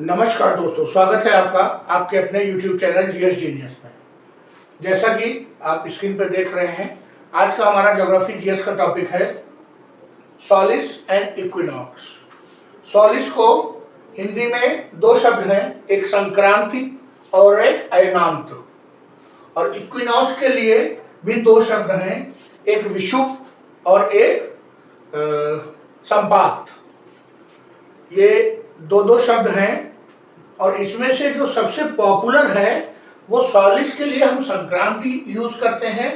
नमस्कार दोस्तों, स्वागत है आपका आपके अपने YouTube चैनल जीएस जीनियस में। जैसा कि आप स्क्रीन पर देख रहे हैं, आज का हमारा ज्योग्राफी जीएस का टॉपिक है सोलिस एंड इक्विनॉक्स। सोलिस को हिंदी में दो शब्द हैं, एक संक्रांति और एक अयनांत। और इक्विनॉक्स के लिए भी दो शब्द हैं, एक विषुव और एक संपात। ये दो शब्द हैं और इसमें से जो सबसे पॉपुलर है वो सोलिस के लिए हम संक्रांति यूज करते हैं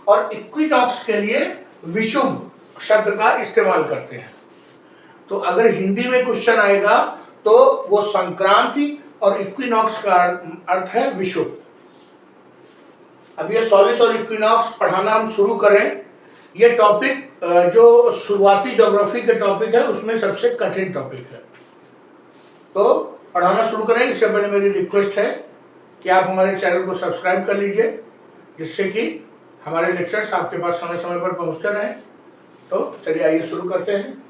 और इक्विनॉक्स के लिए विषुव शब्द का इस्तेमाल करते हैं। तो अगर हिंदी में क्वेश्चन आएगा तो वो संक्रांति और इक्विनॉक्स का अर्थ है विषुव। अब ये सोलिस और इक्विनॉक्स पढ़ाना हम शुरू करें। ये टॉपिक जो शुरुआती ज्योग्राफी के टॉपिक है उसमें सबसे कठिन टॉपिक है, तो पढ़ाना शुरू करें। इससे पहले मेरी रिक्वेस्ट है कि आप हमारे चैनल को सब्सक्राइब कर लीजिए, जिससे कि हमारे लेक्चर्स आपके पास समय समय पर पहुंचते रहें। तो चलिए आइए शुरू करते हैं।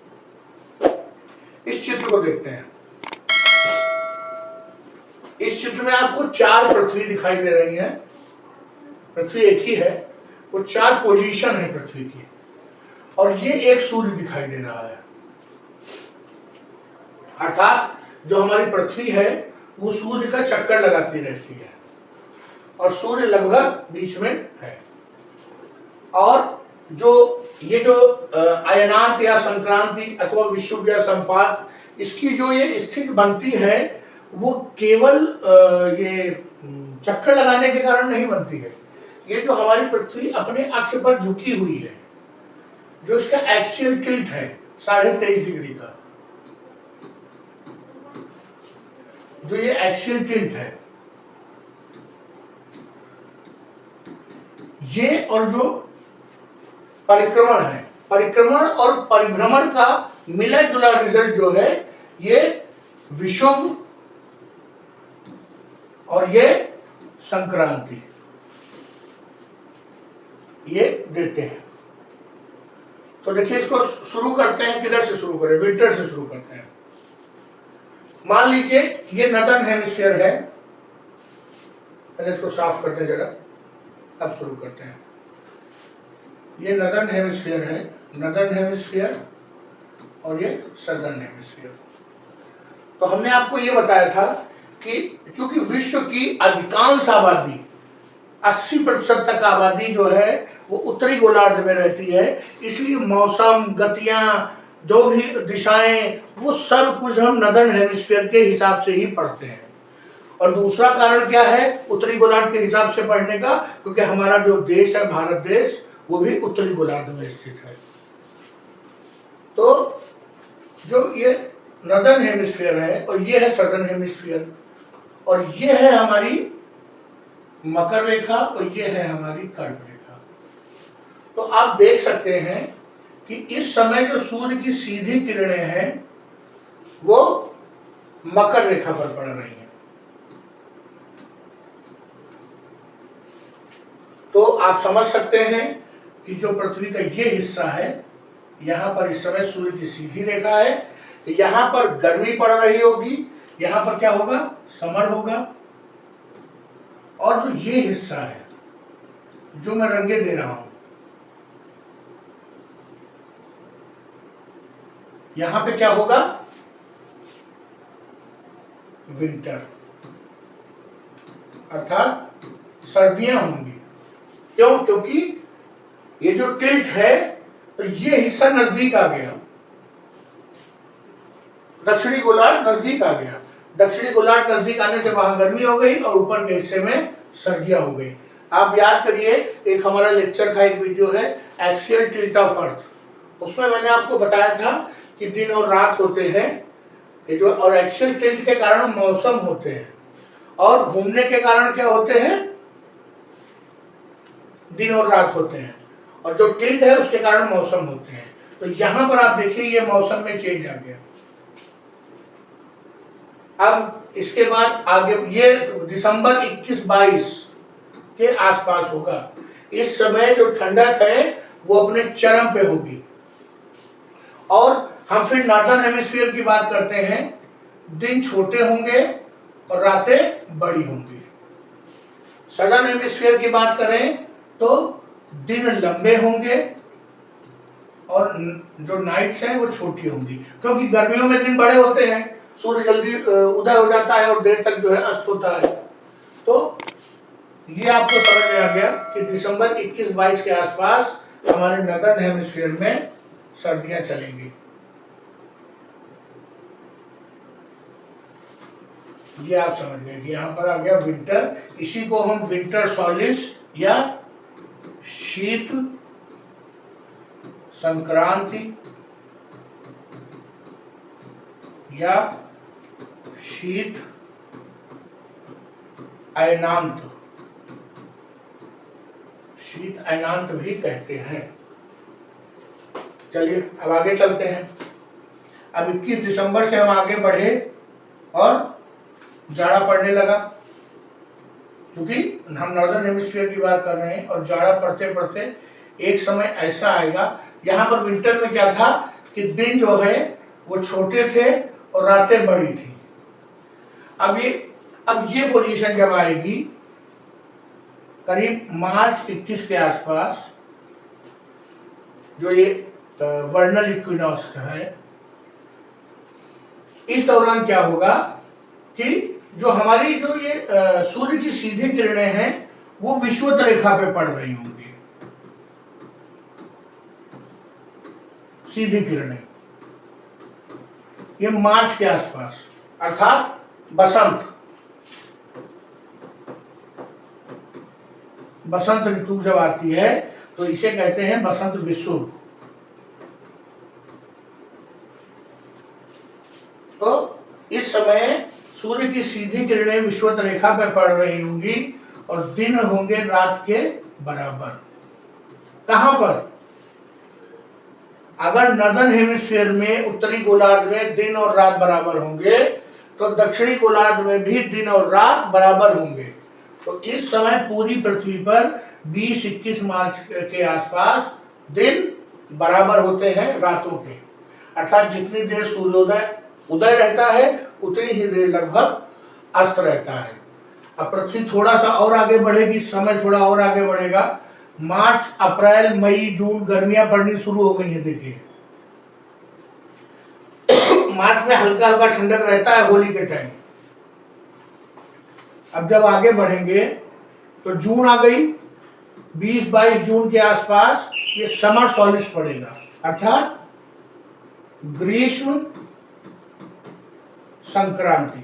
इस चित्र को देखते हैं। इस चित्र में आपको चार पृथ्वी दिखाई दे रही है। पृथ्वी एक ही है, वो चार पोजीशन है पृथ्वी की, और ये एक सूर्य दिखाई दे रहा है। अर्थात जो हमारी पृथ्वी है वो सूर्य का चक्कर लगाती रहती है और सूर्य लगभग बीच में है। और जो ये जो अयनांत या संक्रांति अथवा विषुव या संपात, इसकी जो ये स्थिति बनती है वो केवल ये चक्कर लगाने के कारण नहीं बनती है। ये जो हमारी पृथ्वी अपने अक्ष पर झुकी हुई है, जो इसका एक्सियल टिल्ट है 23.5 डिग्री का, जो ये एक्सियल टिल्ट है, ये और जो परिक्रमण है, परिक्रमण और परिभ्रमण का मिला जुला रिजल्ट जो है ये विषुव और ये संक्रांति ये देते हैं। तो देखिए, इसको शुरू करते हैं। किधर से शुरू करें? विंटर से शुरू करते हैं। मान लीजिए ये नदर्न हेमिस्फीयर है। पहले इसको साफ करते हैं जरा, अब शुरू करते हैं। ये नदर्न हेमिस्फीयर है, नदर्न हेमिस्फीयर, और ये सदर्न हेमिस्फीयर। तो हमने आपको ये बताया था कि चूंकि विश्व की अधिकांश आबादी 80% तक आबादी जो है वो उत्तरी गोलार्ध में रहती है, इसलिए मौसम, गतियां, जो भी दिशाएं, वो सब कुछ हम नदर्न हेमिस्फीयर के हिसाब से ही पढ़ते हैं। और दूसरा कारण क्या है उत्तरी गोलार्ध के हिसाब से पढ़ने का? क्योंकि हमारा जो देश है भारत देश, वो भी उत्तरी गोलार्ध में स्थित है। तो जो ये नदर्न हेमिस्फीयर है और ये है सदर्न हेमिस्फीयर, और ये है हमारी मकर रेखा और ये है हमारी कर्क रेखा। तो आप देख सकते हैं कि इस समय जो सूर्य की सीधी किरणें हैं वो मकर रेखा पर पड़ रही हैं। तो आप समझ सकते हैं कि जो पृथ्वी का ये हिस्सा है, यहां पर इस समय सूर्य की सीधी रेखा है, यहां पर गर्मी पड़ रही होगी, यहां पर क्या होगा? समर होगा। और जो ये हिस्सा है जो मैं रंगे दे रहा हूं, यहां पे क्या होगा? विंटर, अर्थात सर्दियां होंगी। क्यों? क्योंकि ये जो टिल्ट है तो ये हिस्सा नजदीक आ गया, दक्षिणी गोलार्ध नजदीक आ गया। दक्षिणी गोलार्ध नजदीक आने से वहां गर्मी हो गई और ऊपर के हिस्से में सर्दियां हो गई। आप याद करिए, एक हमारा लेक्चर था, एक वीडियो है एक्सियल टिल्ट ऑफ अर्थ, उसमें मैंने आपको बताया था कि दिन और रात होते हैं ये जो, और एक्सियल टिल्ट के कारण मौसम होते हैं, और घूमने के कारण क्या होते हैं? दिन और रात होते हैं, और जो टिल्ट है उसके कारण मौसम होते हैं। तो यहां पर आप देखिए ये मौसम में चेंज आ गया। अब इसके बाद आगे ये दिसंबर 21-22 के आसपास होगा। इस समय जो ठंडक है वो अपने चरम पे होगी। और हम फिर नॉर्दर्न हेमिस्फीयर की बात करते हैं दिन छोटे होंगे और रातें बड़ी होंगी। सदर्न हेमिस्फीयर की बात करें तो दिन लंबे होंगे और जो नाइट्स हैं वो छोटी होंगी, क्योंकि गर्मियों में दिन बड़े होते हैं, सूर्य जल्दी उदय हो जाता है और देर तक जो है अस्त होता है। तो ये आपको समझ में आ गया कि दिसंबर 21-22 के आसपास हमारे नॉर्दर्न हेमिस्फीयर में सर्दियां चलेंगी। ये आप समझ गए कि यहाँ पर आ गया विंटर, इसी को हम विंटर सॉलिस या शीत संक्रांति या शीत अयनांत भी कहते हैं। चलिए अब आगे चलते हैं। अब 21 दिसंबर से हम आगे बढ़े और जाड़ा पड़ने लगा, क्योंकि हम नॉर्दर्न हेमिस्फीयर की बात कर रहे हैं और जाड़ा पड़ते पड़ते एक समय ऐसा आएगा, यहाँ पर विंटर में क्या था कि दिन जो है वो छोटे थे और रातें बड़ी थी। अब ये पोजीशन जब आएगी करीब मार्च 21 के आसपास, जो ये वर्नल इक्विनॉक्स है, इस दौरान क्या होगा कि जो हमारी जो ये सूर्य की सीधी किरणें हैं वो विषुवत रेखा पे पड़ रही होंगी, सीधी किरणें, ये मार्च के आसपास, अर्थात बसंत ऋतु जब आती है तो इसे कहते हैं बसंत विषुव। तो इस समय सूर्य की सीधी किरणें विषुवत रेखा पर पड़ रही होंगी और दिन होंगे रात के बराबर। कहां पर? अगर नॉर्दर्न हेमिस्फीयर में, उत्तरी गोलार्ध में दिन और रात बराबर होंगे तो दक्षिणी गोलार्ध में भी दिन और रात बराबर होंगे। तो इस समय पूरी पृथ्वी पर 20-21 मार्च के आसपास दिन बराबर होते हैं रातों के, अर्थात जितनी देर सूर्योदय उदय रहता है उतनी ही देर लगभग अस्त रहता है। अब पृथ्वी थोड़ा सा और आगे बढ़ेगी, समय थोड़ा और आगे बढ़ेगा, मार्च, अप्रैल, मई, जून गर्मियां पड़नी शुरू हो गई हैं। देखिए मार्च में हल्का हल्का ठंडक रहता है होली के टाइम। अब जब आगे बढ़ेंगे तो जून आ गई, 20-22 जून के आसपास ये समर सॉलिस पड़ेगा, अर्थात ग्रीष्म संक्रांति।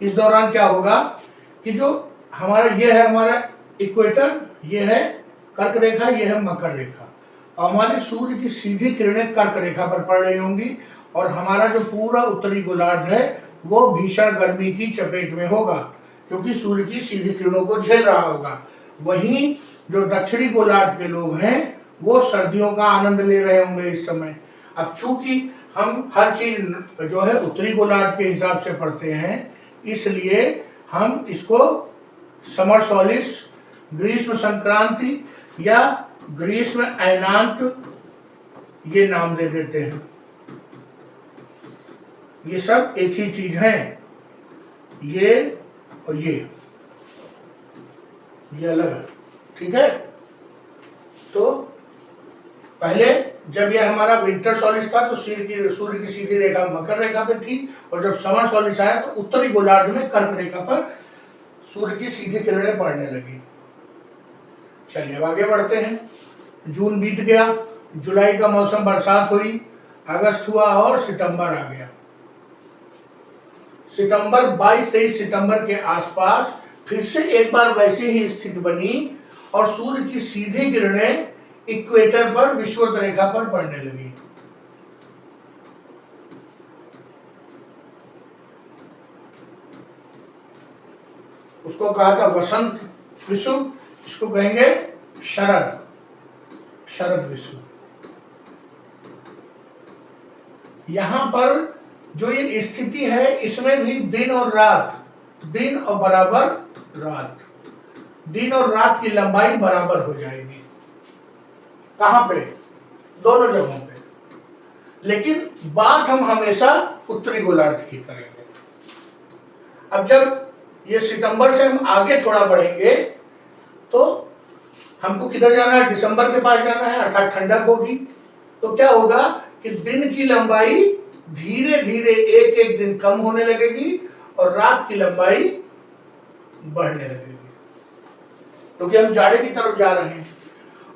इस दौरान क्या होगा कि जो हमारा ये है हमारा इक्वेटर, ये है कर्क रेखा, ये है मकर रेखा, और हमारी सूर्य की सीधी किरणें कर्क रेखा पर पड़ रही होंगी और हमारा जो पूरा उत्तरी गोलार्ध है वो भीषण गर्मी की चपेट में होगा, क्योंकि सूर्य की सीधी किरणों को झेल रहा होगा। वहीं जो दक्षिणी गोलार्ध के लोग हैं वो सर्दियों का आनंद ले रहे होंगे इस समय। अब चूंकि हम हर चीज जो है उत्तरी गोलार्ध के हिसाब से पढ़ते हैं, इसलिए हम इसको समर सॉलिस, ग्रीष्म संक्रांति या ग्रीष्म अयनांत ये नाम दे देते हैं। ये सब एक ही चीज है, ये और ये अलग है, ठीक है। तो पहले जब यह हमारा विंटर सॉलिस था तो सूर्य की सीधी रेखा मकर रेखा पे थी, और जब समर सॉलिस आया तो उत्तरी गोलार्ध में कर्क रेखा पर सूर्य की सीधी किरणें पड़ने लगी। चलिए अब आगे बढ़ते हैं। जून बीत गया, जुलाई का मौसम बरसात हुई, अगस्त हुआ और सितंबर आ गया। सितंबर 22-23 सितंबर के आसपास फिर से एक बार वैसी ही स्थिति बनी और सूर्य की सीधी किरणें इक्वेटर पर विषुवत रेखा पर पड़ने लगी। उसको कहा था वसंत विषुव, इसको कहेंगे शरद विषुव। यहां पर जो ये स्थिति है इसमें भी दिन और बराबर रात, दिन और रात की लंबाई बराबर हो जाएगी। कहां पे? दोनों जगहों पे। लेकिन बात हम हमेशा उत्तरी गोलार्ध की करेंगे। अब जब ये सितंबर से हम आगे थोड़ा बढ़ेंगे तो हमको किधर जाना है, दिसंबर के पास जाना है, अर्थात ठंडक होगी। तो क्या होगा कि दिन की लंबाई धीरे धीरे एक एक दिन कम होने लगेगी और रात की लंबाई बढ़ने लगेगी, क्योंकि हम जाड़े की तरफ जा रहे हैं।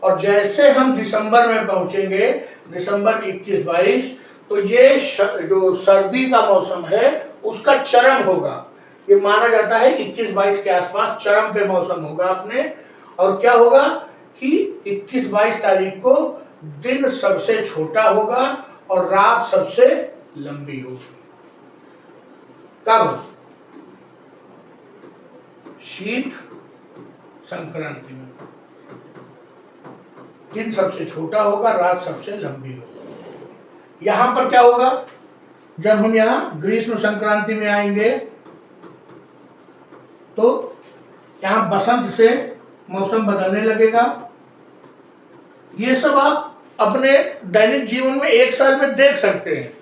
और जैसे हम दिसंबर में पहुंचेंगे, दिसंबर 21-22, तो ये जो सर्दी का मौसम है उसका चरम होगा। ये माना जाता है 21-22 के आसपास चरम पे मौसम होगा अपने। और क्या होगा कि 21-22 तारीख को दिन सबसे छोटा होगा और रात सबसे लंबी होगी। कब? शीत संक्रांति में दिन सबसे छोटा होगा, रात सबसे लंबी होगी। यहां पर क्या होगा, जब हम यहां ग्रीष्म संक्रांति में आएंगे तो यहां बसंत से मौसम बदलने लगेगा। ये सब आप अपने दैनिक जीवन में एक साल में देख सकते हैं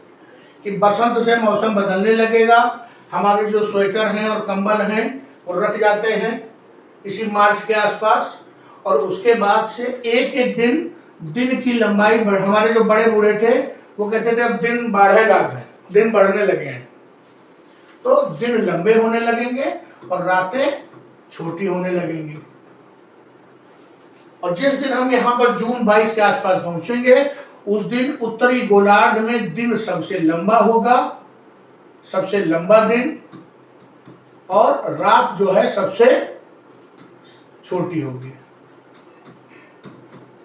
कि बसंत से मौसम बदलने लगेगा। हमारे जो स्वेटर हैं और कंबल हैं वो रख जाते हैं इसी मार्च के आसपास। और उसके बाद से एक एक दिन की लंबाई हमारे जो बड़े बूढ़े थे वो कहते थे अब दिन बढ़ेगा, दिन बढ़ने लगे हैं। तो दिन लंबे होने लगेंगे और रातें छोटी होने लगेंगी। और जिस दिन हम यहाँ पर जून 22 के आसपास पहुंचेंगे उस दिन उत्तरी गोलार्ध में दिन सबसे लंबा होगा, सबसे लंबा दिन, और रात जो है सबसे छोटी होगी।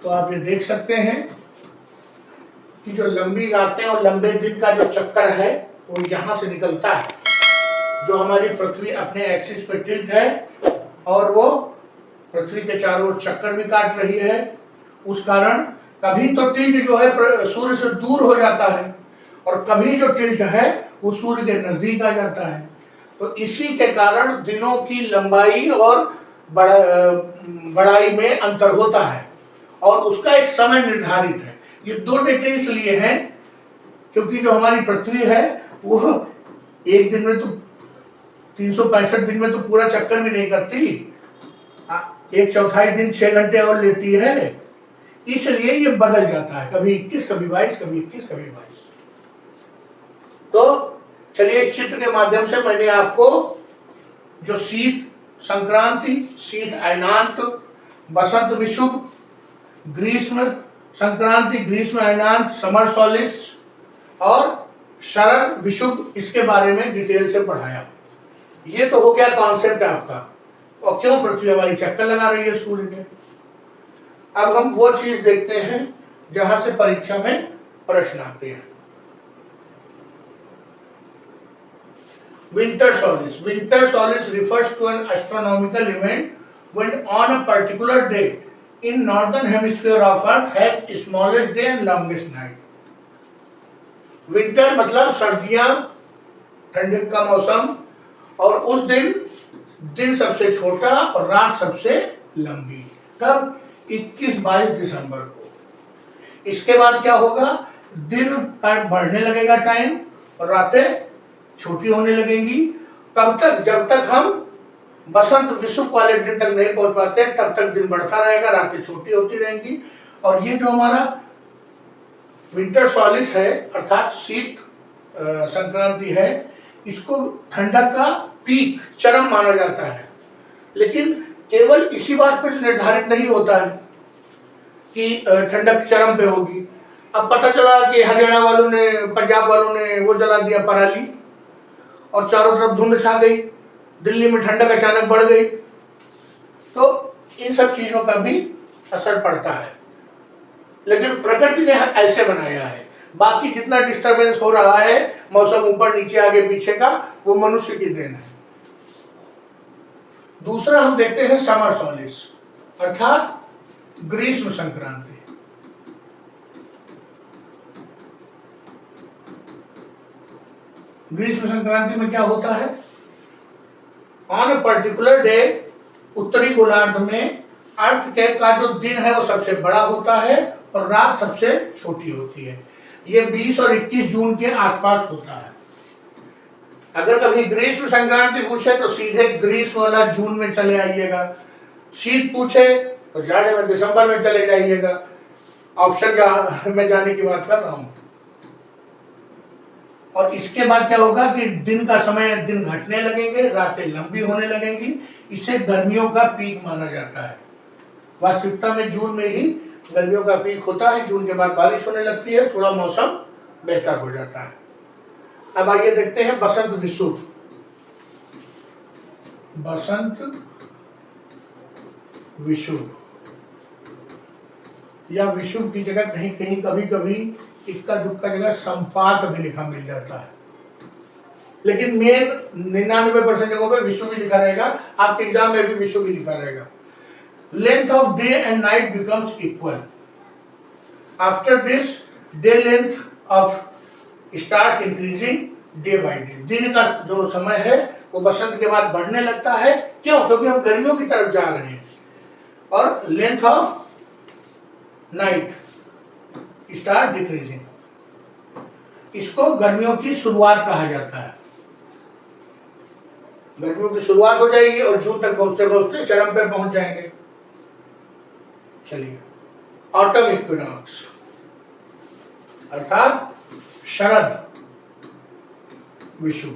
तो आप ये देख सकते हैं कि जो लंबी रातें और लंबे दिन का जो चक्कर है वो यहां से निकलता है। जो हमारी पृथ्वी अपने एक्सिस पे टिल्ट है और वो पृथ्वी के चारों ओर चक्कर भी काट रही है, उस कारण कभी तो टिल्ट जो है सूर्य से दूर हो जाता है और कभी जो टिल्ट है वो सूर्य के नजदीक आ जाता है। तो इसी के कारण दिनों की लंबाई और बड़ाई में अंतर होता है और उसका एक समय निर्धारित है। ये दो डेटे इसलिए हैं क्योंकि जो हमारी पृथ्वी है वो एक दिन में तो 365 दिन में तो पूरा चक्कर भी नहीं करती, एक चौथाई दिन 6 घंटे और लेती है, इसलिए ये बदल जाता है, कभी 21, कभी 22, कभी 21, कभी 22। तो चलिए इस चित्र के माध्यम से मैंने आपको जो शीत संक्रांति, शीत अयनांत, बसंत विषुव, ग्रीष्म संक्रांति, ग्रीष्म अयनांत, समर सोलिस और शरद विषुव, इसके बारे में डिटेल से पढ़ाया। ये तो हो गया कॉन्सेप्ट आपका, और क्यों पृथ्वी हमारी चक्कर लगा रही है सूर्य के। अब हम वो चीज देखते हैं जहां से परीक्षा में प्रश्न आते हैं। Winter solstice. Winter solstice refers to an astronomical event when on a particular day in northern hemisphere of Earth has smallest day and longest night. Winter मतलब सर्दियां, ठंड का मौसम, और उस दिन सबसे छोटा और रात सबसे लंबी। कब? 21-22 दिसंबर को। इसके बाद क्या होगा, दिन बढ़ने लगेगा टाइम और रातें छोटी होने लगेंगी। कब तक? जब तक हम बसंत विषुव वाले दिन तक नहीं पहुंच पाते तब तक दिन बढ़ता रहेगा, रातें छोटी होती रहेंगी। और ये जो हमारा विंटर सॉलिस है अर्थात शीत संक्रांति है, इसको ठंडक का पीक, चरम माना जाता है। लेकिन केवल इसी बात पर निर्धारित नहीं होता है कि ठंडक चरम पे होगी। अब पता चला कि हरियाणा वालों ने, पंजाब वालों ने वो जला दिया पराली और चारों तरफ धुंध छा गई, दिल्ली में ठंडक अचानक बढ़ गई, तो इन सब चीजों का भी असर पड़ता है। लेकिन प्रकृति ने ऐसे बनाया है। बाकी जितना डिस्टरबेंस हो रहा है मौसम ऊपर नीचे आगे पीछे का, वो मनुष्य की देन है। दूसरा हम देखते हैं समर सोलिस अर्थात ग्रीष्म संक्रांति। ग्रीष्म संक्रांति में क्या होता है, ऑन अ पर्टिकुलर डे उत्तरी गोलार्ध में अर्थ के का जो दिन है वो सबसे बड़ा होता है और रात सबसे छोटी होती है। ये 20 और 21 जून के आसपास होता है। अगर कभी ग्रीष्म संक्रांति पूछे तो सीधे ग्रीष्म वाला जून में चले आइएगा, शीत पूछे तो जाड़े में दिसंबर में चले जाइएगा। ऑप्शन में जाने की बात कर रहा हूं। और इसके बाद क्या होगा कि दिन का समय, दिन घटने लगेंगे, रातें लंबी होने लगेंगी। इसे गर्मियों का पीक माना जाता है। वास्तविकता में जून में ही गर्मियों का पीक होता है। जून के बाद बारिश होने लगती है, थोड़ा मौसम बेहतर हो जाता है। अब आइए देखते हैं बसंत विषुव। बसंत विषुव या विषुव की जगह कहीं कहीं कभी कभी इक्का दुक्का जगह संपात भी लिखा मिल जाता है, लेकिन मेन 99% जगहों पे विषुव भी लिखा रहेगा। आपके एग्जाम में भी विषुव भी लिखा रहेगा। Length of day and night becomes equal. After this day length of start increasing day by day. दिन का जो समय है वो बसंत के बाद बढ़ने लगता है। क्यों? क्योंकि हम गर्मियों की तरफ जा रहे हैं। और length of night start decreasing. इसको गर्मियों की शुरुआत कहा जाता है। गर्मियों की शुरुआत हो जाएगी और जून तक पहुंचते पहुंचते चरम पे पहुंच जाएंगे। चलिए, ऑटम इक्विनॉक्स अर्थात शरद विषुव।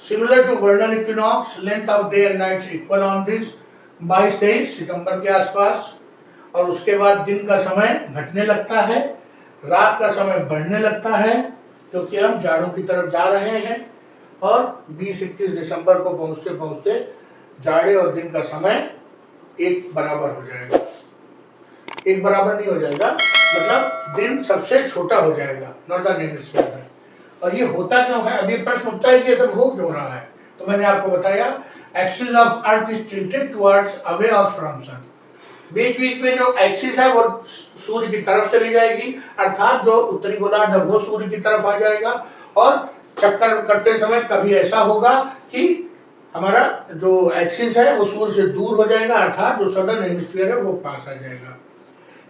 Similar to vernal equinox, length of day and night equal on this 22-23 सितंबर के आसपास। और उसके बाद दिन का समय घटने लगता है, रात का समय बढ़ने लगता है, क्योंकि हम जाड़ों की तरफ जा रहे हैं। और 20-21 दिसंबर को पहुंचते पहुंचते जाड़े और दिन का समय एक बराबर हो जाएगा। एक बराबर नहीं हो जाएगा, मतलब दिन सबसे छोटा हो जाएगा नॉर्दर्न हेमिस्फीयर में। और ये होता क्यों है? अब ये प्रश्न उठता है कि ये सब हो क्यों रहा है। तो मैंने आपको बताया, axis of earth is tilted towards away of from sun. बीच बीच में जो एक्सिस है वो सूर्य की तरफ चली जाएगी, अर्थात जो उत्तरी गोलार्ध है वो सूर्य की तरफ आ जाएगा। और चक्कर करते समय कभी ऐसा होगा कि हमारा जो एक्सिस है वो सूर्य से दूर हो जाएगा, अर्थात जो सदर्न हेमिस्फीयर है वो पास आ जाएगा।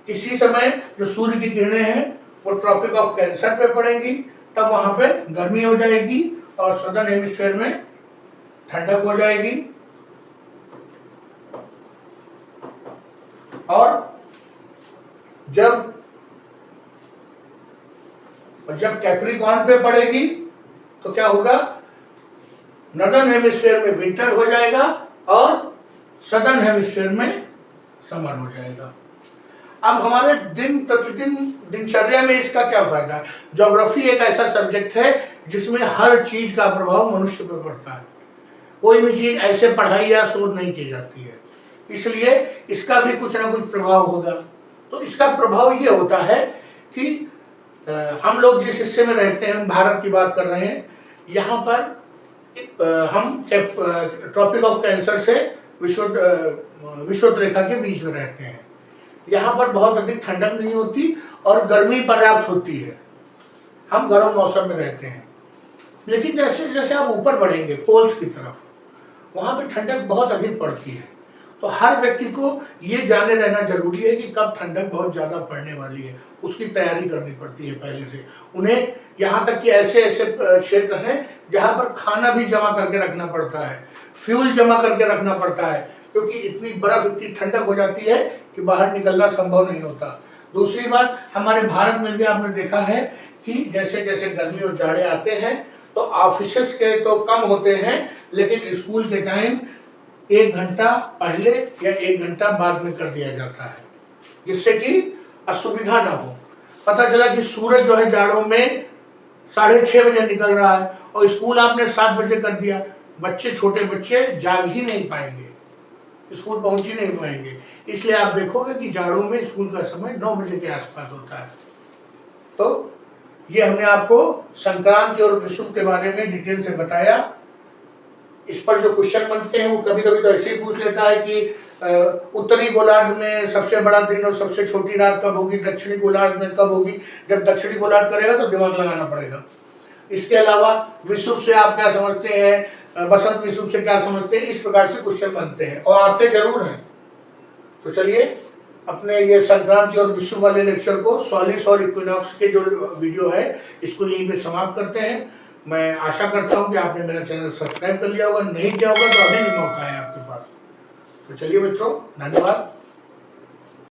किसी समय जो सूर्य की किरणें हैं वो ट्रॉपिक ऑफ कैंसर पे पड़ेंगी, तब वहां पे गर्मी हो जाएगी और सदर्न हेमिस्फीयर में ठंडक हो जाएगी। और जब कैप्रिकॉर्न पे पड़ेगी तो क्या होगा? नॉर्दर्न हेमिस्फीयर में विंटर हो जाएगा और सदर्न हेमिस्फीयर में समर हो जाएगा। अब हमारे दिन प्रतिदिन दिनचर्या में इसका क्या फायदा है? ज्योग्राफी एक ऐसा सब्जेक्ट है जिसमें हर चीज का प्रभाव मनुष्य पर पड़ता है। कोई भी चीज ऐसे पढ़ाई या शोध नहीं की जाती है, इसलिए इसका भी कुछ ना कुछ प्रभाव होगा। तो इसका प्रभाव ये होता है कि हम लोग जिस हिस्से में रहते हैं, भारत की बात कर रहे हैं, यहाँ पर हम ट्रॉपिक ऑफ कैंसर से विषुवत रेखा के बीच में रहते हैं। यहाँ पर बहुत अधिक ठंडक नहीं होती और गर्मी पर्याप्त होती है। हम गर्म मौसम में रहते हैं। लेकिन जैसे जैसे आप ऊपर बढ़ेंगे पोल्स की तरफ, वहाँ पे ठंडक बहुत अधिक पड़ती है। तो हर व्यक्ति को ये जाने रहना जरूरी है कि कब ठंडक बहुत ज़्यादा पड़ने वाली है, उसकी तैयारी करनी पड़ती है पहले से। उन्हें यहाँ तक कि ऐसे ऐसे क्षेत्र हैं जहाँ पर खाना भी जमा करके रखना पड़ता है, फ्यूल जमा करके रखना पड़ता है, क्योंकि इतनी बर्फ, इतनी ठंडक हो जाती है कि बाहर निकलना संभव नहीं होता। दूसरी बात, हमारे भारत में भी आपने देखा है कि जैसे जैसे गर्मी और जाड़े आते हैं तो ऑफिसेस के तो कम होते हैं, लेकिन स्कूल के टाइम 1 घंटा पहले या 1 घंटा बाद में कर दिया जाता है, जिससे कि असुविधा ना हो। पता चला कि सूरज जो है जाड़ों में 6:30 बजे निकल रहा है और स्कूल आपने 7 बजे कर दिया, बच्चे, छोटे बच्चे जाग ही नहीं पाएंगे, स्कूल पहुंच ही नहीं पाएंगे। इसलिए आप देखोगे कि जाड़ों में स्कूल का समय 9 बजे के आसपास होता है। तो ये हमने आपको संक्रांति और विषुव के बारे में डिटेल से बताया। इस पर जो क्वेश्चन बनते हैं वो कभी कभी तो ऐसे ही पूछ लेता है कि उत्तरी गोलार्ध में सबसे बड़ा दिन और सबसे छोटी रात कब होगी, दक्षिणी गोलार्ध में कब होगी। जब दक्षिणी गोलार्ध करेगा तो दिमाग लगाना पड़ेगा। इसके अलावा विषुव से आप क्या समझते हैं, बसंत विषुव से क्या समझते हैं, इस प्रकार से क्वेश्चन बनते हैं और आते जरूर हैं। तो चलिए अपने ये संक्रांति और विषुव वाले लेक्चर को, सोलिस और इक्विनॉक्स के जो वीडियो है इसको यहीं पे समाप्त करते हैं। मैं आशा करता हूँ कि आपने मेरा चैनल सब्सक्राइब कर लिया होगा, नहीं किया होगा तो अभी भी मौका है आपके पास। तो चलिए मित्रों, धन्यवाद।